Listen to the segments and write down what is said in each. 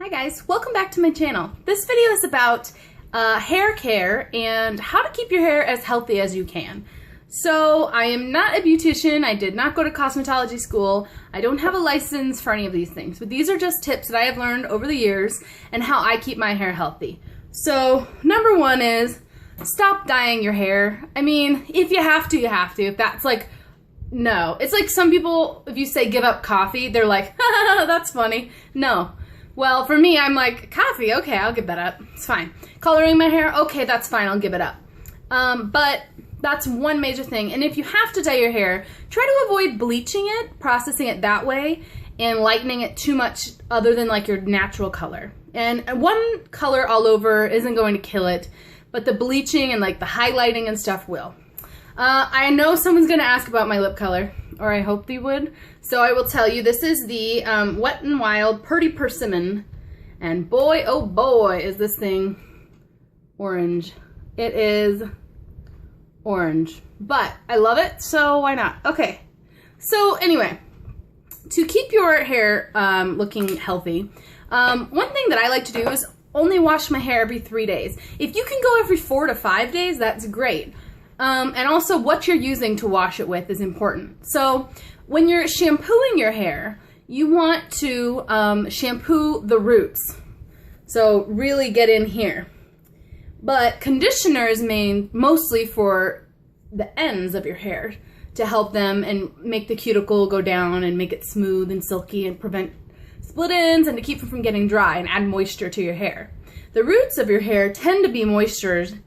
Hi guys, welcome back to my channel. This video is about hair care and how to keep your hair as healthy as you can. So I am not a beautician, I did not go to cosmetology school, I don't have a license for any of these things, but these are just tips that I have learned over the years and how I keep my hair healthy. So number one is stop dyeing your hair. I mean, if you have to, you have to. If that's like, no. It's like some people, if you say give up coffee, they're like, that's funny. No. Well, for me, I'm like, coffee, okay, I'll give that up. It's fine. Coloring my hair, okay, that's fine, I'll give it up. But that's one major thing. And if you have to dye your hair, try to avoid bleaching it, processing it that way, and lightening it too much other than like your natural color. And one color all over isn't going to kill it, but the bleaching and like the highlighting and stuff will. I know someone's gonna ask about my lip color, or I hope they would. So I will tell you, this is the Wet n Wild Purdy Persimmon. And boy, oh boy, is this thing orange. It is orange, but I love it, so why not? Okay, so anyway, to keep your hair looking healthy, one thing that I like to do is only wash my hair every 3 days. If you can go every 4 to 5 days, that's great. And also what you're using to wash it with is important. So when you're shampooing your hair, you want to shampoo the roots. So really get in here. But conditioner is made mostly for the ends of your hair to help them and make the cuticle go down and make it smooth and silky and prevent split ends and to keep them from getting dry and add moisture to your hair. The roots of your hair tend to be moisturized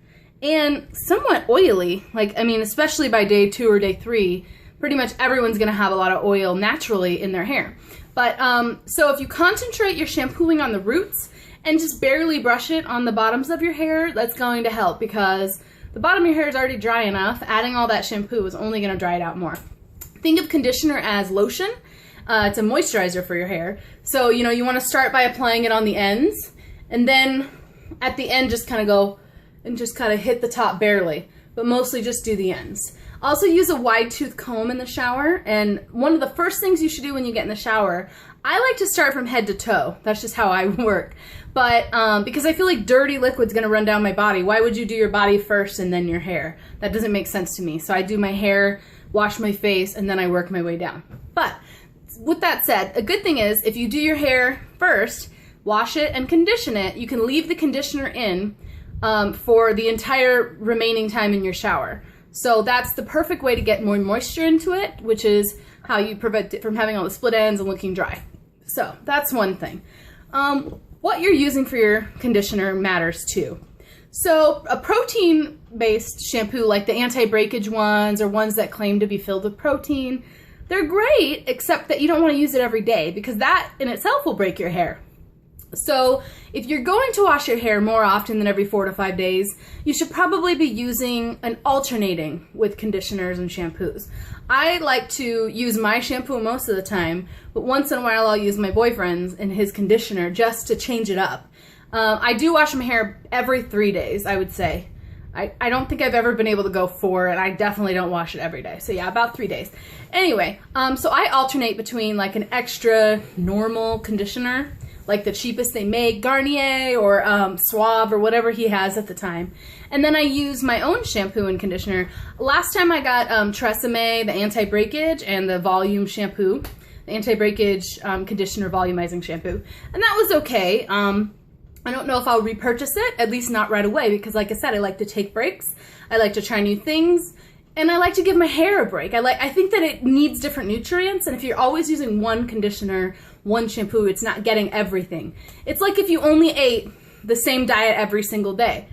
and somewhat oily, like, I mean, especially by day 2 or day 3, pretty much everyone's gonna have a lot of oil naturally in their hair. But, so if you concentrate your shampooing on the roots and just barely brush it on the bottoms of your hair, that's going to help because the bottom of your hair is already dry enough. Adding all that shampoo is only gonna dry it out more. Think of conditioner as lotion. It's a moisturizer for your hair. So, you know, you wanna start by applying it on the ends and then at the end just kind of go and just kind of hit the top barely, but mostly just do the ends. Also use a wide tooth comb in the shower, and one of the first things you should do when you get in the shower, I like to start from head to toe. That's just how I work. But because I feel like dirty liquid's gonna run down my body. Why would you do your body first and then your hair? That doesn't make sense to me. So I do my hair, wash my face, and then I work my way down. But with that said, a good thing is if you do your hair first, wash it and condition it, you can leave the conditioner in for the entire remaining time in your shower. So that's the perfect way to get more moisture into it, which is how you prevent it from having all the split ends and looking dry. So that's one thing. What you're using for your conditioner matters too. So a protein-based shampoo like the anti-breakage ones or ones that claim to be filled with protein, they're great, except that you don't want to use it every day because that in itself will break your hair. So if you're going to wash your hair more often than every 4 to 5 days, you should probably be using and alternating with conditioners and shampoos. I like to use my shampoo most of the time, but once in a while I'll use my boyfriend's and his conditioner just to change it up. I do wash my hair every 3 days, I would say. I don't think I've ever been able to go 4, and I definitely don't wash it every day. So yeah, about 3 days. Anyway, so I alternate between like an extra normal conditioner, like the cheapest they make, Garnier or Suave or whatever he has at the time. And then I use my own shampoo and conditioner. Last time I got Tresemme, the anti-breakage, and the volume shampoo, the anti-breakage conditioner volumizing shampoo. And that was okay. I don't know if I'll repurchase it, at least not right away, because like I said, I like to take breaks. I like to try new things. And I like to give my hair a break. I think that it needs different nutrients, and if you're always using one conditioner, one shampoo, it's not getting everything. It's like if you only ate the same diet every single day.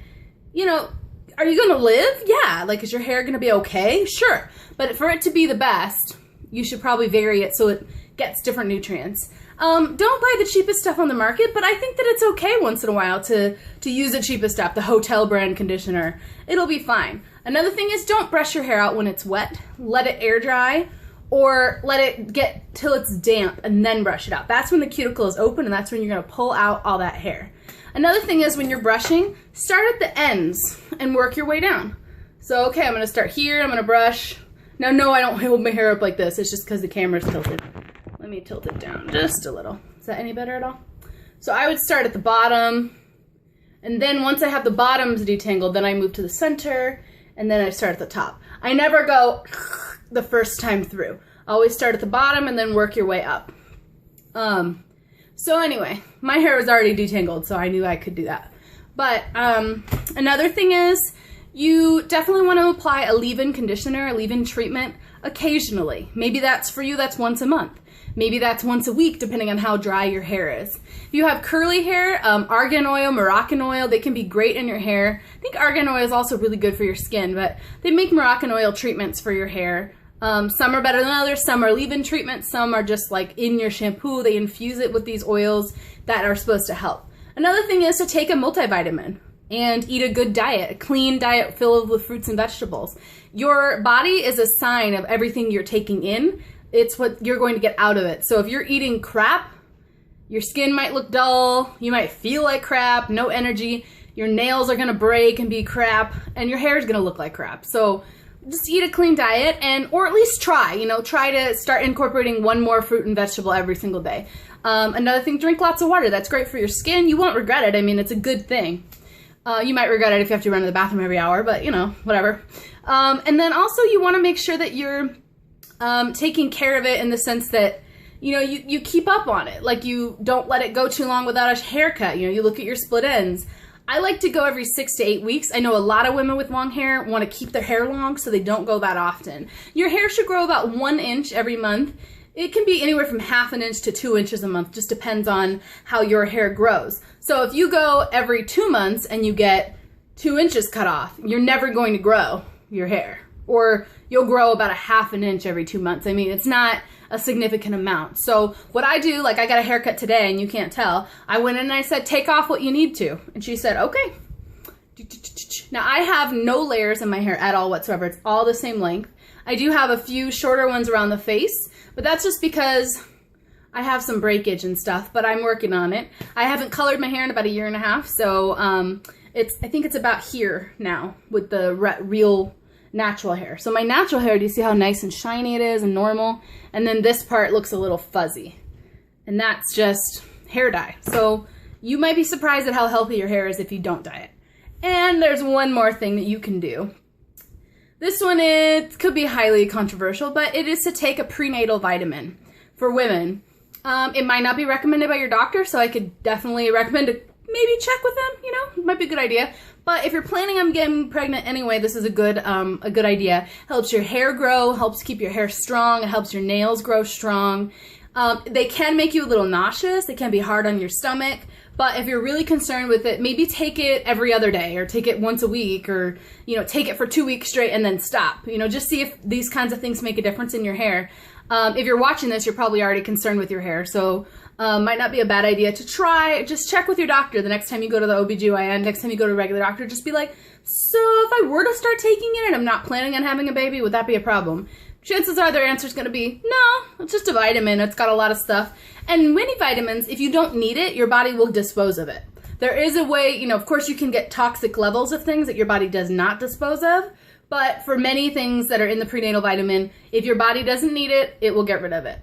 You know, are you gonna live? Yeah. Like, is your hair gonna be okay? Sure. But for it to be the best, you should probably vary it so it gets different nutrients. Don't buy the cheapest stuff on the market, but I think that it's okay once in a while to use the cheapest stuff, the hotel brand conditioner. It'll be fine. Another thing is don't brush your hair out when it's wet. Let it air dry or let it get till it's damp and then brush it out. That's when the cuticle is open and that's when you're gonna pull out all that hair. Another thing is when you're brushing, start at the ends and work your way down. So, okay, I'm gonna start here, I'm gonna brush. Now, no, I don't hold my hair up like this. It's just because the camera's tilted. Let me tilt it down just a little. Is that any better at all? So I would start at the bottom, and then once I have the bottoms detangled, then I move to the center, and then I start at the top. I never go the first time through. Always start at the bottom and then work your way up. So anyway, my hair was already detangled, so I knew I could do that. But another thing is, you definitely want to apply a leave-in conditioner, a leave-in treatment occasionally. Maybe that's for you, that's once a month. Maybe that's once a week, depending on how dry your hair is. If you have curly hair, argan oil, Moroccan oil, they can be great in your hair. I think argan oil is also really good for your skin, but they make Moroccan oil treatments for your hair. Some are better than others, some are leave-in treatments, some are just like in your shampoo. They infuse it with these oils that are supposed to help. Another thing is to take a multivitamin and eat a good diet, a clean diet filled with fruits and vegetables. Your body is a sign of everything you're taking in. It's what you're going to get out of it. So if you're eating crap, your skin might look dull, you might feel like crap, no energy, your nails are gonna break and be crap, and your hair is gonna look like crap. So just eat a clean diet, or at least try to start incorporating one more fruit and vegetable every single day. Another thing, drink lots of water. That's great for your skin. You won't regret it. I mean, it's a good thing. You might regret it if you have to run to the bathroom every hour, but whatever. And then also you want to make sure that you're taking care of it in the sense that, you keep up on it. Like, you don't let it go too long without a haircut. You look at your split ends. I like to go every 6 to 8 weeks. I know a lot of women with long hair want to keep their hair long, so they don't go that often. Your hair should grow about 1 inch every month. It can be anywhere from ½ an inch to 2 inches a month, just depends on how your hair grows. So if you go every 2 months and you get 2 inches cut off, you're never going to grow your hair. Or you'll grow about ½ an inch every 2 months. I mean, it's not a significant amount. So what I do, like I got a haircut today and you can't tell, I went in and I said, take off what you need to. And she said, okay. Now I have no layers in my hair at all whatsoever. It's all the same length. I do have a few shorter ones around the face, but that's just because I have some breakage and stuff, but I'm working on it. I haven't colored my hair in about 1.5 years, so I think it's about here now with the real natural hair. So my natural hair, do you see how nice and shiny it is and normal? And then this part looks a little fuzzy. And that's just hair dye. So you might be surprised at how healthy your hair is if you don't dye it. And there's one more thing that you can do. This one, it could be highly controversial, but it is to take a prenatal vitamin for women. It might not be recommended by your doctor, so I could definitely recommend to maybe check with them, it might be a good idea. But if you're planning on getting pregnant anyway, this is a good idea. Helps your hair grow, helps keep your hair strong, it helps your nails grow strong. They can make you a little nauseous, they can be hard on your stomach, but if you're really concerned with it, maybe take it every other day, or take it once a week, or take it for 2 weeks straight and then stop. Just see if these kinds of things make a difference in your hair. If you're watching this, you're probably already concerned with your hair, so might not be a bad idea to try. Just check with your doctor the next time you go to the OBGYN, next time you go to a regular doctor, just be like, so if I were to start taking it and I'm not planning on having a baby, would that be a problem? Chances are their answer is going to be, no, it's just a vitamin, it's got a lot of stuff. And many vitamins, if you don't need it, your body will dispose of it. There is a way, of course you can get toxic levels of things that your body does not dispose of, but for many things that are in the prenatal vitamin, if your body doesn't need it, it will get rid of it.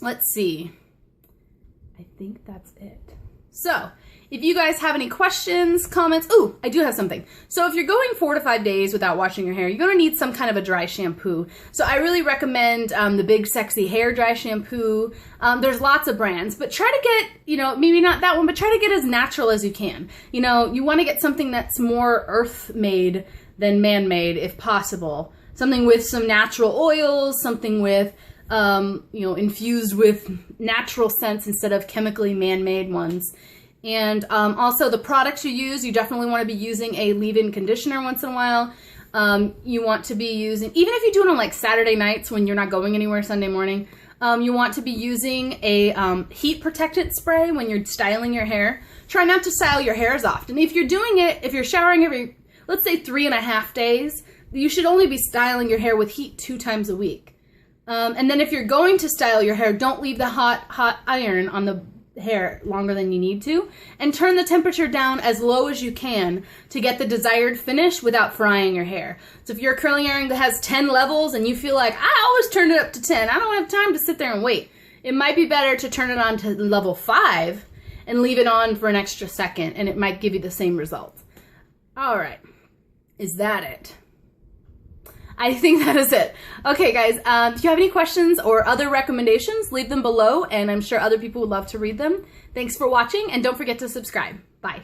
Let's see. I think that's it. So, if you guys have any questions, comments, ooh, I do have something. So if you're going 4 to 5 days without washing your hair, you're gonna need some kind of a dry shampoo. So I really recommend the Big Sexy Hair Dry Shampoo. There's lots of brands, but try to get, maybe not that one, but try to get as natural as you can. You wanna get something that's more earth-made than man-made if possible. Something with some natural oils, something with infused with natural scents instead of chemically man-made ones. And also the products you use, you definitely want to be using a leave-in conditioner once in a while. You want to be using, even if you do it on like Saturday nights when you're not going anywhere Sunday morning, you want to be using a heat protectant spray when you're styling your hair. Try not to style your hair as often. If you're doing it, if you're showering every, let's say 3.5 days, you should only be styling your hair with heat 2 times a week. And then if you're going to style your hair, don't leave the hot iron on the hair longer than you need to, and turn the temperature down as low as you can to get the desired finish without frying your hair. So if you're a curling iron that has 10 levels and you feel like, I always turn it up to 10, I don't have time to sit there and wait, it might be better to turn it on to level 5 and leave it on for an extra second, and it might give you the same result. All right. Is that it? I think that is it. Okay, guys, if you have any questions or other recommendations, leave them below, and I'm sure other people would love to read them. Thanks for watching, and don't forget to subscribe. Bye.